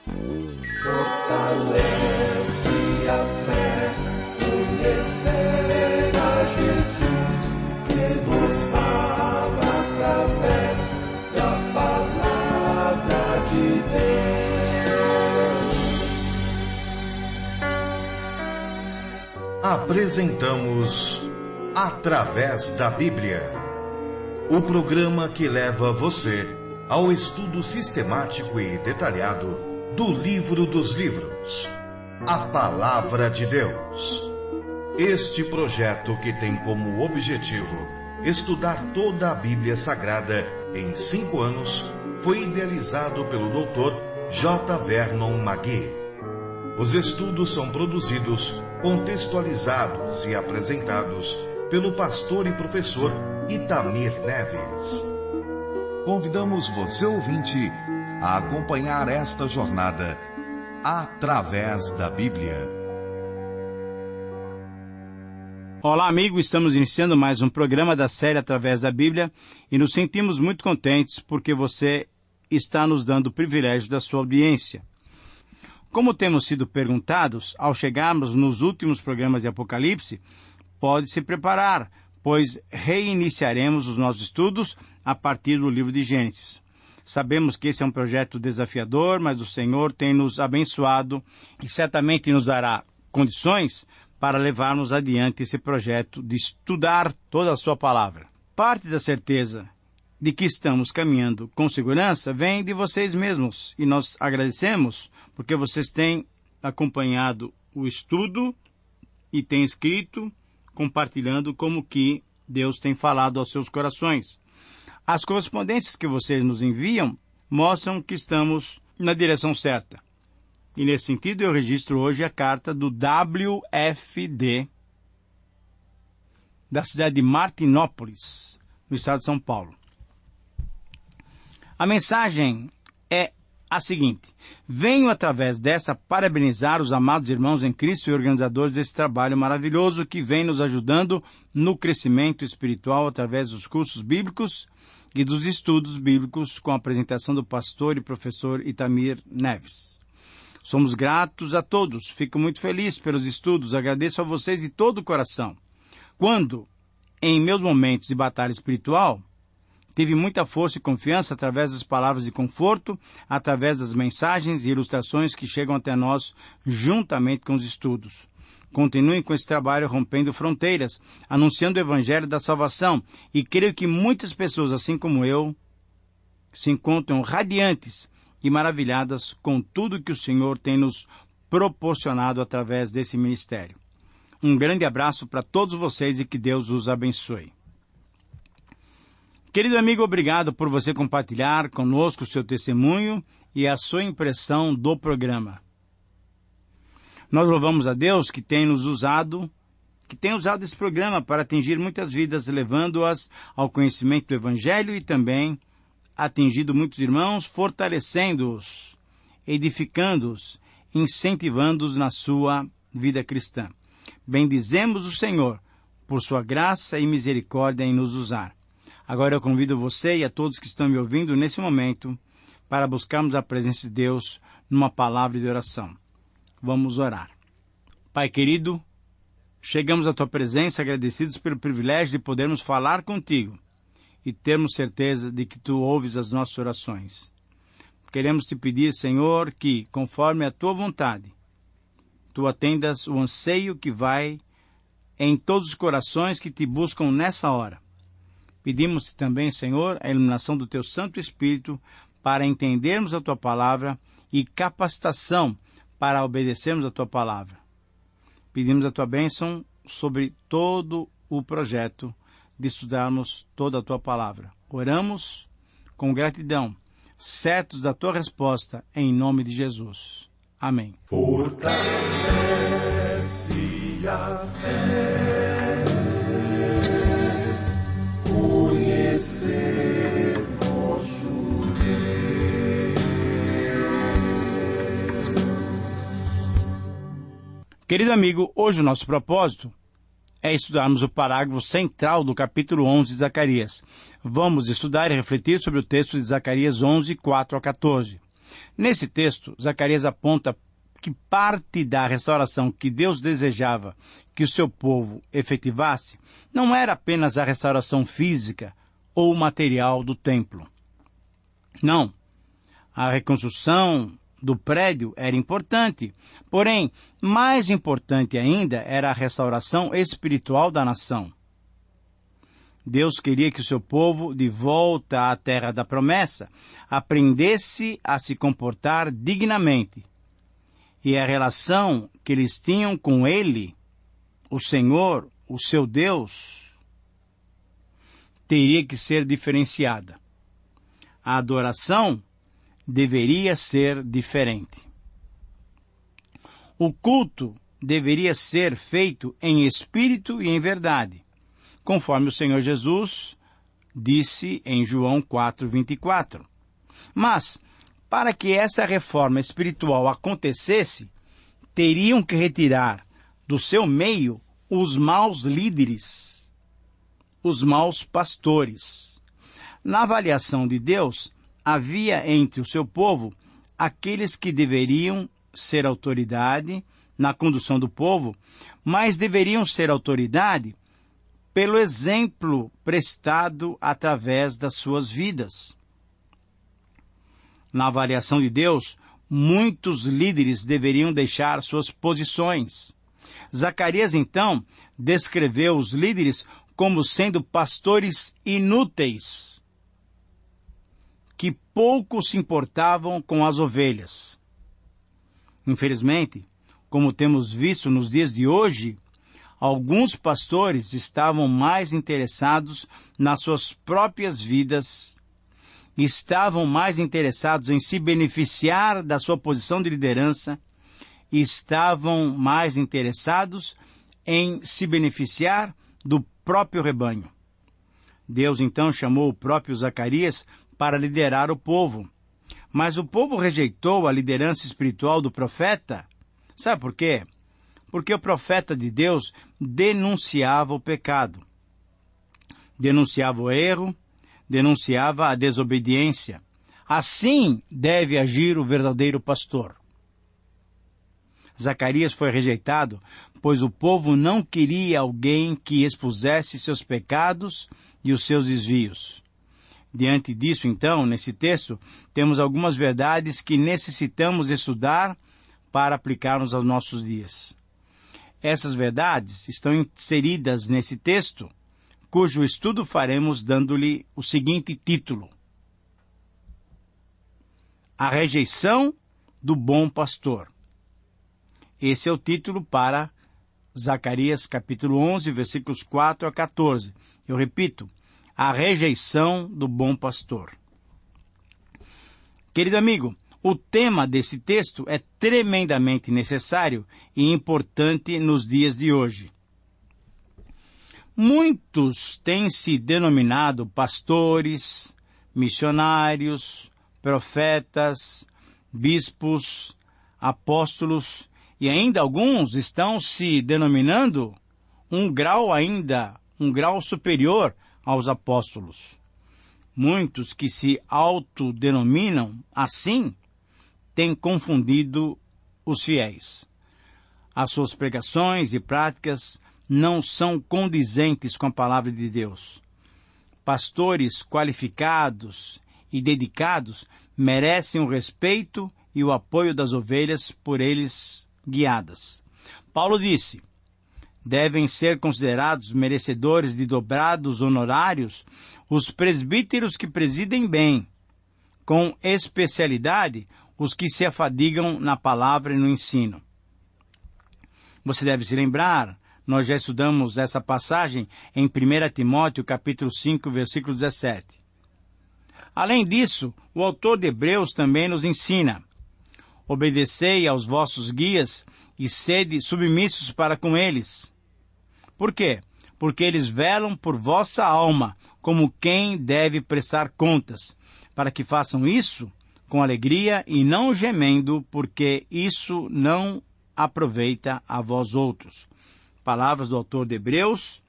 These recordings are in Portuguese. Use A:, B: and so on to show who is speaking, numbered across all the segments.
A: Fortalece a fé, conhecer a Jesus, que nos fala através da palavra de Deus.
B: Apresentamos Através da Bíblia, o programa que leva você ao estudo sistemático e detalhado do livro dos livros, a Palavra de Deus. Este projeto, que tem como objetivo estudar toda a Bíblia Sagrada em 5 anos, foi idealizado pelo Dr. J. Vernon McGee. Os estudos são produzidos, contextualizados e apresentados pelo pastor e professor Itamir Neves. Convidamos você, ouvinte, a acompanhar esta jornada através da Bíblia.
C: Olá, amigo, estamos iniciando mais um programa da série Através da Bíblia e nos sentimos muito contentes porque você está nos dando o privilégio da sua audiência. Como temos sido perguntados, ao chegarmos nos últimos programas de Apocalipse, pode se preparar, pois reiniciaremos os nossos estudos a partir do livro de Gênesis. Sabemos que esse é um projeto desafiador, mas o Senhor tem nos abençoado e certamente nos dará condições para levarmos adiante esse projeto de estudar toda a sua palavra. Parte da certeza de que estamos caminhando com segurança vem de vocês mesmos, e nós agradecemos porque vocês têm acompanhado o estudo e têm escrito, compartilhando como que Deus tem falado aos seus corações. As correspondências que vocês nos enviam mostram que estamos na direção certa. E nesse sentido eu registro hoje a carta do WFD da cidade de Martinópolis, no estado de São Paulo. A mensagem é a seguinte: venho através dessa parabenizar os amados irmãos em Cristo e organizadores desse trabalho maravilhoso que vem nos ajudando no crescimento espiritual através dos cursos bíblicos e dos estudos bíblicos com a apresentação do pastor e professor Itamir Neves. Somos gratos a todos, fico muito feliz pelos estudos, agradeço a vocês de todo o coração. Quando, em meus momentos de batalha espiritual, tive muita força e confiança através das palavras de conforto, através das mensagens e ilustrações que chegam até nós juntamente com os estudos. Continuem com esse trabalho rompendo fronteiras, anunciando o Evangelho da salvação, e creio que muitas pessoas, assim como eu, se encontram radiantes e maravilhadas com tudo que o Senhor tem nos proporcionado através desse ministério. Um grande abraço para todos vocês e que Deus os abençoe. Querido amigo, obrigado por você compartilhar conosco o seu testemunho e a sua impressão do programa. Nós louvamos a Deus que tem usado esse programa para atingir muitas vidas, levando-as ao conhecimento do Evangelho e também atingindo muitos irmãos, fortalecendo-os, edificando-os, incentivando-os na sua vida cristã. Bendizemos o Senhor por sua graça e misericórdia em nos usar. Agora eu convido você e a todos que estão me ouvindo nesse momento para buscarmos a presença de Deus numa palavra de oração. Vamos orar. Pai querido, chegamos à Tua presença agradecidos pelo privilégio de podermos falar contigo e termos certeza de que Tu ouves as nossas orações. Queremos Te pedir, Senhor, que, conforme a Tua vontade, Tu atendas o anseio que vai em todos os corações que Te buscam nessa hora. Pedimos-te também, Senhor, a iluminação do Teu Santo Espírito para entendermos a Tua palavra e capacitação para obedecermos a Tua palavra. Pedimos a Tua bênção sobre todo o projeto de estudarmos toda a Tua palavra. Oramos com gratidão, certos da Tua resposta, em nome de Jesus. Amém.
A: Fortalece a fé, conhecer nosso Deus.
C: Querido amigo, hoje o nosso propósito é estudarmos o parágrafo central do capítulo 11 de Zacarias. Vamos estudar e refletir sobre o texto de Zacarias 11, 4 a 14. Nesse texto, Zacarias aponta que parte da restauração que Deus desejava que o seu povo efetivasse não era apenas a restauração física ou material do templo. Não. A reconstrução do prédio era importante, porém, mais importante ainda era a restauração espiritual da nação. Deus queria que o seu povo, de volta à terra da promessa, aprendesse a se comportar dignamente. E a relação que eles tinham com Ele, o Senhor, o seu Deus, teria que ser diferenciada. A adoração deveria ser diferente. O culto deveria ser feito em espírito e em verdade, conforme o Senhor Jesus disse em João 4:24. Mas, para que essa reforma espiritual acontecesse, teriam que retirar do seu meio os maus líderes, os maus pastores. Na avaliação de Deus, havia entre o seu povo aqueles que deveriam ser autoridade na condução do povo, mas deveriam ser autoridade pelo exemplo prestado através das suas vidas. Na avaliação de Deus, muitos líderes deveriam deixar suas posições. Zacarias, então, descreveu os líderes como sendo pastores inúteis, que pouco se importavam com as ovelhas. Infelizmente, como temos visto nos dias de hoje, alguns pastores estavam mais interessados nas suas próprias vidas, estavam mais interessados em se beneficiar da sua posição de liderança, estavam mais interessados em se beneficiar do próprio rebanho. Deus então chamou o próprio Zacarias para liderar o povo. Mas o povo rejeitou a liderança espiritual do profeta. Sabe por quê? Porque o profeta de Deus denunciava o pecado, denunciava o erro, denunciava a desobediência. Assim deve agir o verdadeiro pastor. Zacarias foi rejeitado, pois o povo não queria alguém que expusesse seus pecados e os seus desvios. Diante disso, então, nesse texto, temos algumas verdades que necessitamos estudar para aplicarmos aos nossos dias. Essas verdades estão inseridas nesse texto, cujo estudo faremos dando-lhe o seguinte título: A rejeição do bom pastor. Esse é o título para Zacarias capítulo 11, versículos 4 a 14. Eu repito, a rejeição do bom pastor. Querido amigo, o tema desse texto é tremendamente necessário e importante nos dias de hoje. Muitos têm se denominado pastores, missionários, profetas, bispos, apóstolos, e ainda alguns estão se denominando um grau superior aos apóstolos. Muitos que se autodenominam assim têm confundido os fiéis. As suas pregações e práticas não são condizentes com a palavra de Deus. Pastores qualificados e dedicados merecem o respeito e o apoio das ovelhas por eles guiadas. Paulo disse: devem ser considerados merecedores de dobrados honorários os presbíteros que presidem bem, com especialidade os que se afadigam na palavra e no ensino. Você deve se lembrar, nós já estudamos essa passagem em 1 Timóteo capítulo 5, versículo 17. Além disso, o autor de Hebreus também nos ensina: obedecei aos vossos guias e sede submissos para com eles. Por quê? Porque eles velam por vossa alma, como quem deve prestar contas, para que façam isso com alegria e não gemendo, porque isso não aproveita a vós outros. Palavras do autor de Hebreus,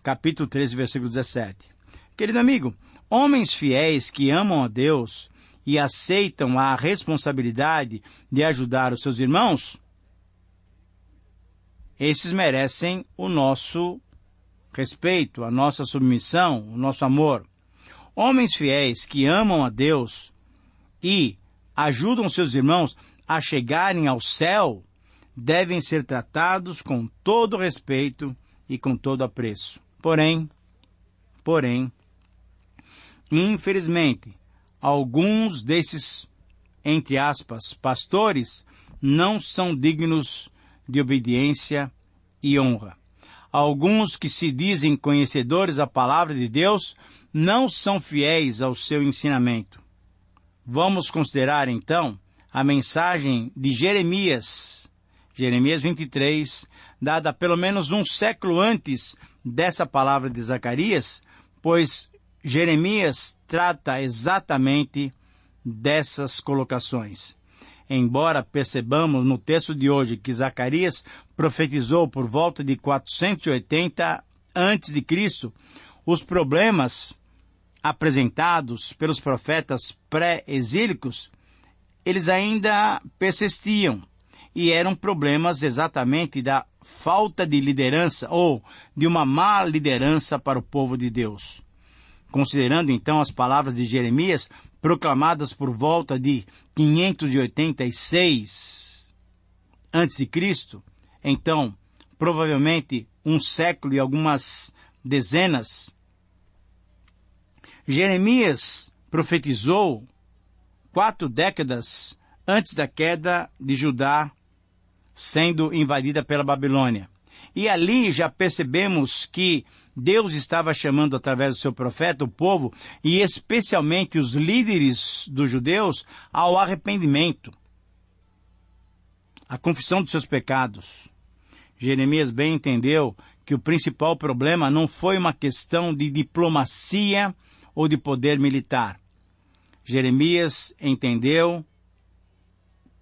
C: capítulo 13, versículo 17. Querido amigo, homens fiéis que amam a Deus e aceitam a responsabilidade de ajudar os seus irmãos, esses merecem o nosso respeito, a nossa submissão, o nosso amor. Homens fiéis que amam a Deus e ajudam seus irmãos a chegarem ao céu devem ser tratados com todo respeito e com todo apreço. Porém, infelizmente, alguns desses, entre aspas, pastores, não são dignos de obediência e honra. Alguns que se dizem conhecedores da palavra de Deus não são fiéis ao seu ensinamento. Vamos considerar, então, a mensagem de Jeremias 23, dada pelo menos um século antes dessa palavra de Zacarias, pois Jeremias trata exatamente dessas colocações. Embora percebamos no texto de hoje que Zacarias profetizou por volta de 480 a.C., os problemas apresentados pelos profetas pré-exílicos, eles ainda persistiam, e eram problemas exatamente da falta de liderança ou de uma má liderança para o povo de Deus. Considerando então as palavras de Jeremias, proclamadas por volta de 586 a.C., então, provavelmente um século e algumas dezenas, Jeremias profetizou 4 décadas antes da queda de Judá sendo invadida pela Babilônia. E ali já percebemos que Deus estava chamando através do seu profeta o povo, e especialmente os líderes dos judeus, ao arrependimento, à confissão dos seus pecados. Jeremias bem entendeu que o principal problema não foi uma questão de diplomacia ou de poder militar. Jeremias entendeu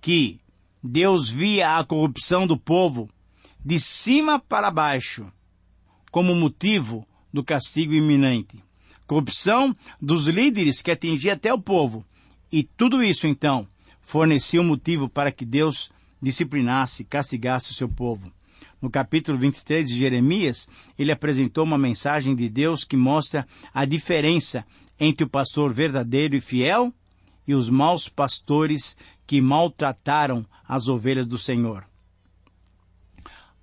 C: que Deus via a corrupção do povo de cima para baixo como motivo do castigo iminente. Corrupção dos líderes que atingia até o povo. E tudo isso, então, fornecia um motivo para que Deus disciplinasse, castigasse o seu povo. No capítulo 23 de Jeremias, ele apresentou uma mensagem de Deus que mostra a diferença entre o pastor verdadeiro e fiel e os maus pastores que maltrataram as ovelhas do Senhor.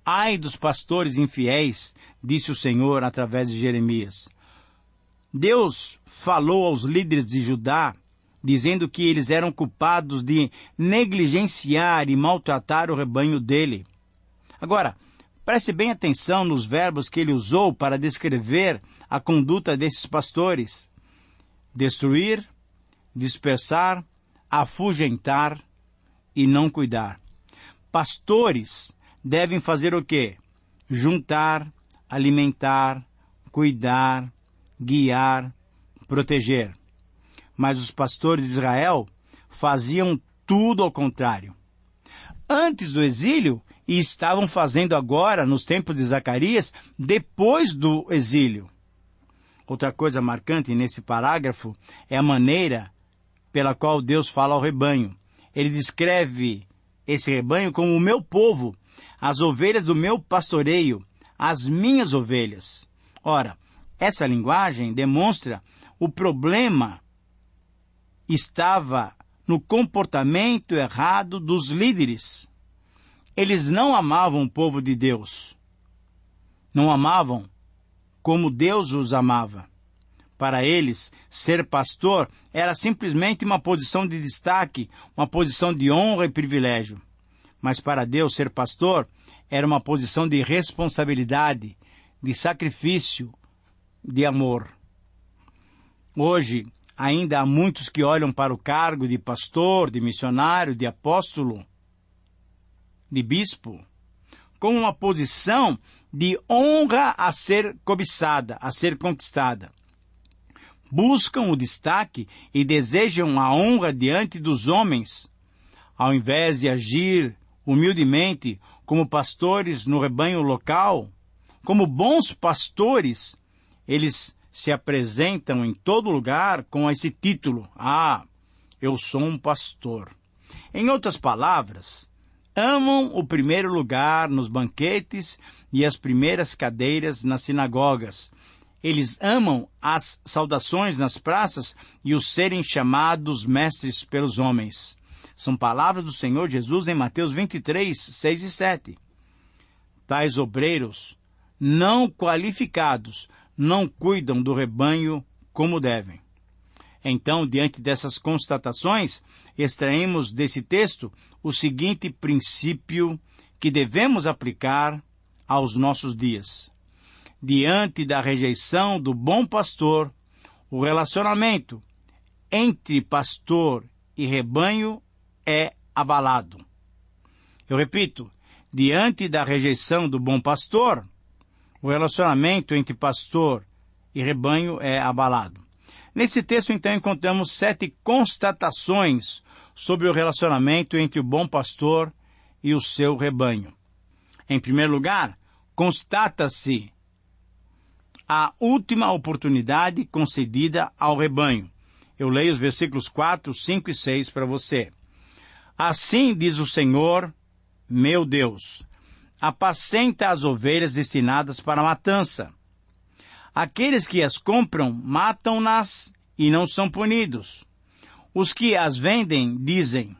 C: Ai dos pastores infiéis, disse o Senhor através de Jeremias. Deus falou aos líderes de Judá, dizendo que eles eram culpados de negligenciar e maltratar o rebanho dele. Agora, preste bem atenção nos verbos que ele usou para descrever a conduta desses pastores: destruir, dispersar, afugentar e não cuidar. Pastores devem fazer o quê? Juntar, alimentar, cuidar, guiar, proteger. Mas os pastores de Israel faziam tudo ao contrário. Antes do exílio, e estavam fazendo agora, nos tempos de Zacarias, depois do exílio. Outra coisa marcante nesse parágrafo é a maneira pela qual Deus fala ao rebanho. Ele descreve esse rebanho como o meu povo, as ovelhas do meu pastoreio, as minhas ovelhas. Ora, essa linguagem demonstra o problema estava no comportamento errado dos líderes. Eles não amavam o povo de Deus. Não amavam como Deus os amava. Para eles, ser pastor era simplesmente uma posição de destaque, uma posição de honra e privilégio. Mas para Deus, ser pastor era uma posição de responsabilidade, de sacrifício, de amor. Hoje, ainda há muitos que olham para o cargo de pastor, de missionário, de apóstolo, de bispo, como uma posição de honra a ser cobiçada, a ser conquistada. Buscam o destaque e desejam a honra diante dos homens, ao invés de agir humildemente como pastores no rebanho local. Como bons pastores, eles se apresentam em todo lugar com esse título: eu sou um pastor. Em outras palavras, amam o primeiro lugar nos banquetes e as primeiras cadeiras nas sinagogas. Eles amam as saudações nas praças e os serem chamados mestres pelos homens. São palavras do Senhor Jesus em Mateus 23, 6 e 7. Tais obreiros, não qualificados, não cuidam do rebanho como devem. Então, diante dessas constatações, extraímos desse texto o seguinte princípio que devemos aplicar aos nossos dias. Diante da rejeição do bom pastor, o relacionamento entre pastor e rebanho é abalado. Eu repito, diante da rejeição do bom pastor, o relacionamento entre pastor e rebanho é abalado. Nesse texto, então, encontramos 7 constatações sobre o relacionamento entre o bom pastor e o seu rebanho. Em primeiro lugar, constata-se a última oportunidade concedida ao rebanho. Eu leio os versículos 4, 5 e 6 para você. Assim diz o Senhor, meu Deus, apacenta as ovelhas destinadas para a matança. Aqueles que as compram, matam-nas e não são punidos. Os que as vendem dizem,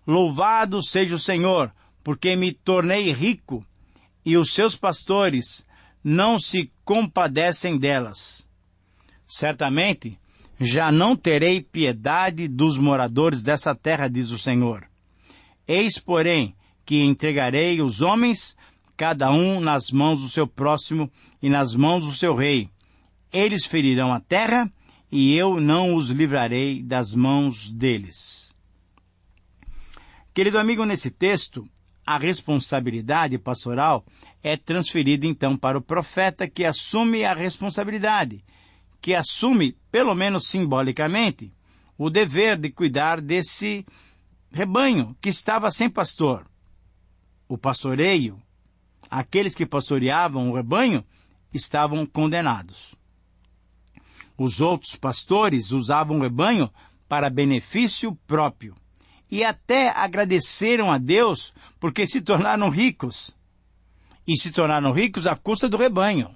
C: louvado seja o Senhor, porque me tornei rico, e os seus pastores não se compadecem delas. Certamente, já não terei piedade dos moradores dessa terra, diz o Senhor. Eis, porém, que entregarei os homens, cada um nas mãos do seu próximo e nas mãos do seu rei. Eles ferirão a terra, e eu não os livrarei das mãos deles. Querido amigo, nesse texto, a responsabilidade pastoral é transferida então para o profeta, que assume a responsabilidade, que assume, pelo menos simbolicamente, o dever de cuidar desse rebanho que estava sem pastor. O pastoreio, aqueles que pastoreavam o rebanho, estavam condenados. Os outros pastores usavam o rebanho para benefício próprio e até agradeceram a Deus porque se tornaram ricos. E se tornaram ricos à custa do rebanho.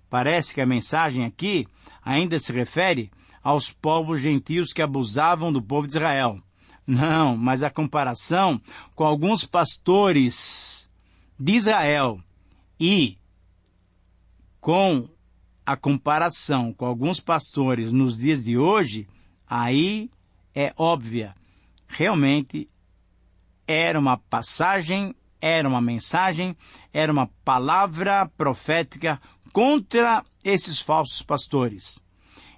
C: Parece que a mensagem aqui ainda se refere aos povos gentios que abusavam do povo de Israel. Não, mas a comparação com alguns pastores de Israel e com a comparação com alguns pastores nos dias de hoje, aí é óbvia. Realmente era uma passagem, era uma mensagem, era uma palavra profética contra esses falsos pastores.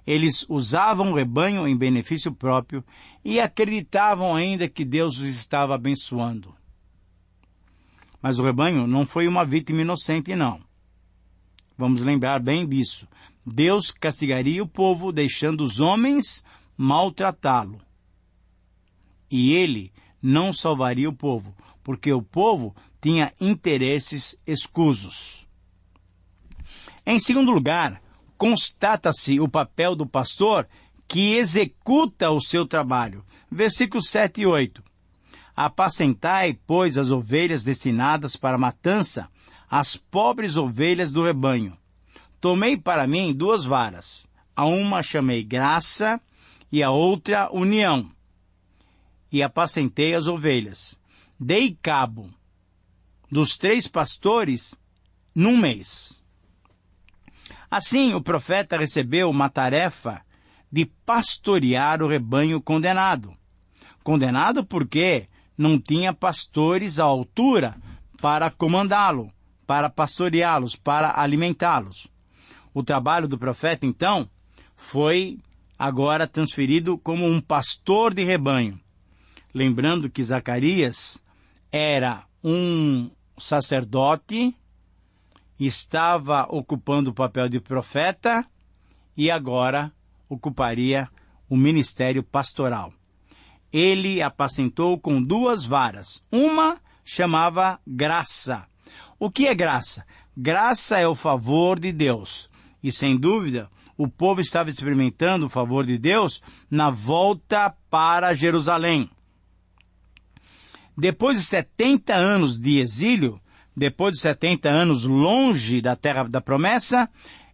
C: Eles usavam o rebanho em benefício próprio e acreditavam ainda que Deus os estava abençoando. Mas o rebanho não foi uma vítima inocente, não. Vamos lembrar bem disso. Deus castigaria o povo, deixando os homens maltratá-lo. E ele não salvaria o povo, porque o povo tinha interesses escusos. Em segundo lugar, constata-se o papel do pastor que executa o seu trabalho. Versículos 7 e 8. Apacentai, pois, as ovelhas destinadas para a matança, as pobres ovelhas do rebanho. Tomei para mim 2 varas. A uma chamei graça e a outra união. E apacentei as ovelhas. Dei cabo dos 3 pastores num mês. Assim, o profeta recebeu uma tarefa de pastorear o rebanho condenado. Condenado porque não tinha pastores à altura para comandá-lo, para pastoreá-los, para alimentá-los. O trabalho do profeta, então, foi agora transferido como um pastor de rebanho. Lembrando que Zacarias era um sacerdote, estava ocupando o papel de profeta e agora ocuparia o ministério pastoral. Ele apacentou com 2 varas. Uma chamava graça. O que é graça? Graça é o favor de Deus. E, sem dúvida, o povo estava experimentando o favor de Deus na volta para Jerusalém. Depois de 70 anos de exílio, depois de 70 anos longe da terra da promessa,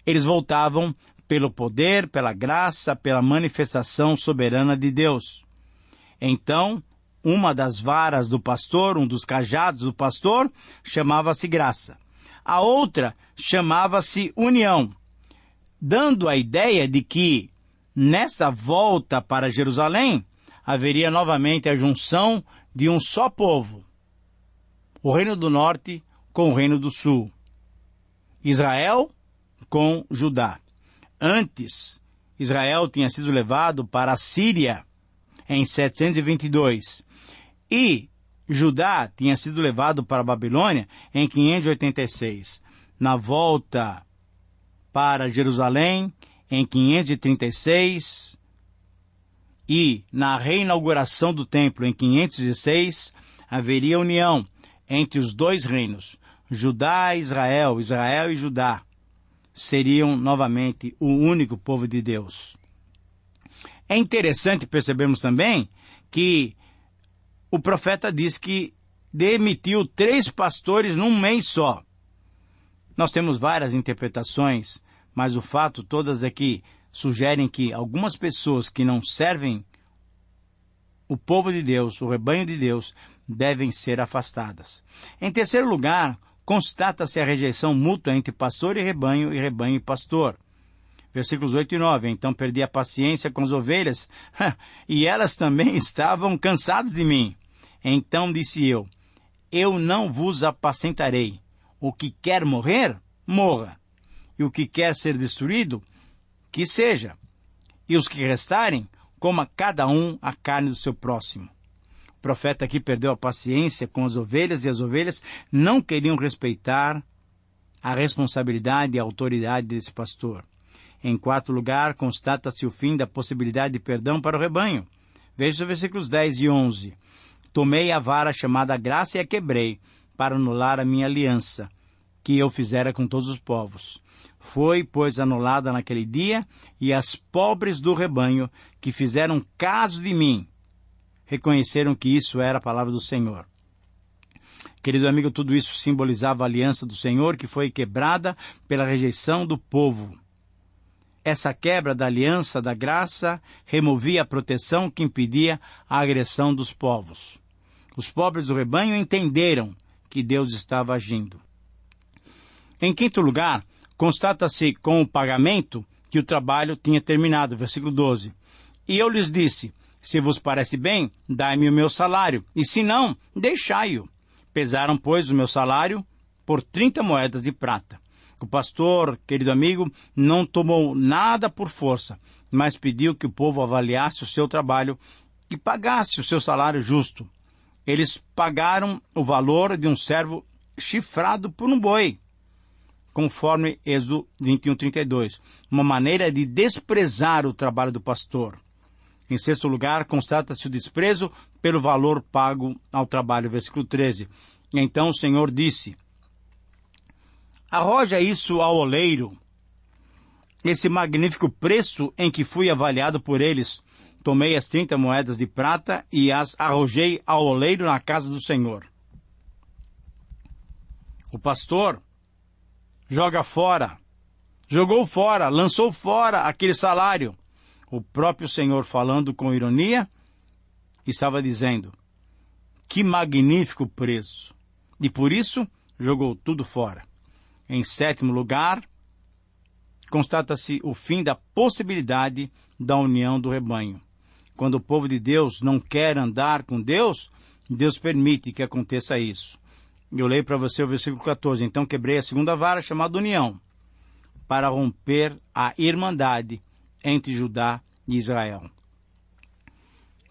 C: eles voltavam pelo poder, pela graça, pela manifestação soberana de Deus. Então, uma das varas do pastor, um dos cajados do pastor, chamava-se graça. A outra chamava-se união, dando a ideia de que, nesta volta para Jerusalém, haveria novamente a junção de um só povo, o Reino do Norte com o Reino do Sul, Israel com Judá. Antes, Israel tinha sido levado para a Síria em 722 e Judá tinha sido levado para a Babilônia em 586. Na volta para Jerusalém em 536 e na reinauguração do templo em 516, haveria união entre os dois reinos, Judá e Israel, Israel e Judá, seriam novamente o único povo de Deus. É interessante percebermos também que o profeta diz que demitiu 3 pastores num mês só. Nós temos várias interpretações, mas o fato todas é que sugerem que algumas pessoas que não servem o povo de Deus, o rebanho de Deus, devem ser afastadas. Em terceiro lugar, constata-se a rejeição mútua entre pastor e rebanho e pastor. Versículos 8 e 9. Então perdi a paciência com as ovelhas, e elas também estavam cansadas de mim. Então disse eu não vos apacentarei. O que quer morrer, morra. E o que quer ser destruído, que seja. E os que restarem, coma cada um a carne do seu próximo. O profeta aqui perdeu a paciência com as ovelhas, e as ovelhas não queriam respeitar a responsabilidade e a autoridade desse pastor. Em quarto lugar, constata-se o fim da possibilidade de perdão para o rebanho. Veja os versículos 10 e 11. Tomei a vara chamada graça e a quebrei, para anular a minha aliança, que eu fizera com todos os povos. Foi, pois, anulada naquele dia, e as pobres do rebanho, que fizeram caso de mim, reconheceram que isso era a palavra do Senhor. Querido amigo, tudo isso simbolizava a aliança do Senhor, que foi quebrada pela rejeição do povo. Essa quebra da aliança da graça removia a proteção que impedia a agressão dos povos. Os pobres do rebanho entenderam que Deus estava agindo. Em quinto lugar, constata-se com o pagamento que o trabalho tinha terminado. Versículo 12. E eu lhes disse, se vos parece bem, dai-me o meu salário, e se não, deixai-o. Pesaram, pois, o meu salário por 30 moedas de prata. O pastor, querido amigo, não tomou nada por força, mas pediu que o povo avaliasse o seu trabalho e pagasse o seu salário justo. Eles pagaram o valor de um servo chifrado por um boi, conforme Êxodo 21:32, uma maneira de desprezar o trabalho do pastor. Em sexto lugar, constata-se o desprezo pelo valor pago ao trabalho. Versículo 13. Então o Senhor disse, arroja isso ao oleiro, esse magnífico preço em que fui avaliado por eles. Tomei as 30 moedas de prata e as arrojei ao oleiro na casa do Senhor. O pastor jogou fora, lançou fora aquele salário. O próprio Senhor, falando com ironia, estava dizendo, que magnífico preço! E por isso, jogou tudo fora. Em sétimo lugar, constata-se o fim da possibilidade da união do rebanho. Quando o povo de Deus não quer andar com Deus, Deus permite que aconteça isso. Eu leio para você o versículo 14. Então quebrei a segunda vara, chamada união, para romper a irmandade entre Judá e Israel.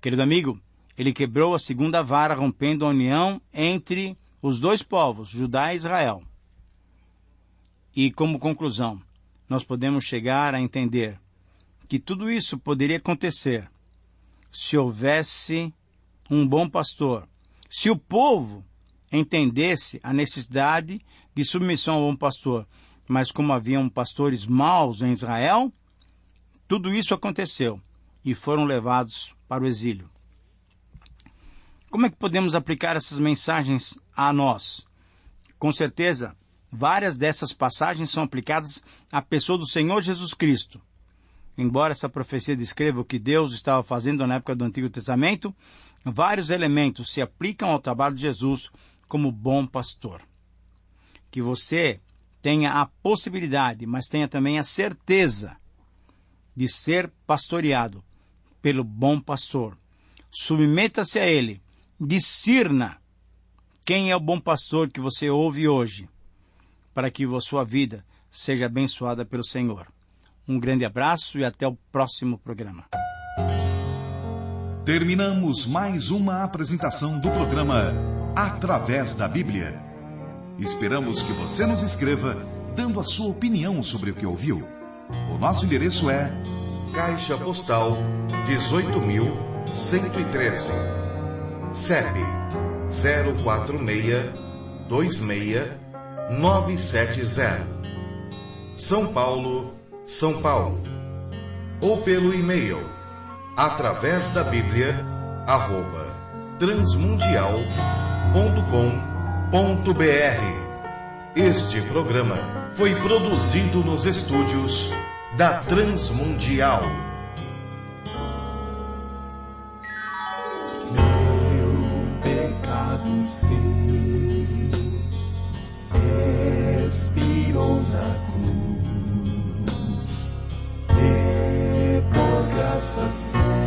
C: Querido amigo, ele quebrou a segunda vara, rompendo a união entre os dois povos, Judá e Israel. E como conclusão, nós podemos chegar a entender que tudo isso poderia acontecer se houvesse um bom pastor, se o povo entendesse a necessidade de submissão ao bom pastor. Mas como haviam pastores maus em Israel, tudo isso aconteceu e foram levados para o exílio. Como é que podemos aplicar essas mensagens a nós? Com certeza, várias dessas passagens são aplicadas à pessoa do Senhor Jesus Cristo. Embora essa profecia descreva o que Deus estava fazendo na época do Antigo Testamento, vários elementos se aplicam ao trabalho de Jesus como bom pastor. Que você tenha a possibilidade, mas tenha também a certeza de ser pastoreado pelo bom pastor. Submeta-se a ele, discirna quem é o bom pastor que você ouve hoje, para que a sua vida seja abençoada pelo Senhor. Um grande abraço e até o próximo programa.
B: Terminamos mais uma apresentação do programa Através da Bíblia. Esperamos que você nos escreva, dando a sua opinião sobre o que ouviu. O nosso endereço é Caixa Postal 18.113, CEP 046269770, São Paulo, São Paulo. Ou pelo e-mail através da Bíblia @transmundial.com.br. Este programa foi produzido nos estúdios da Transmundial.
A: Meu pecado sim expirou na cruz, e por graça sim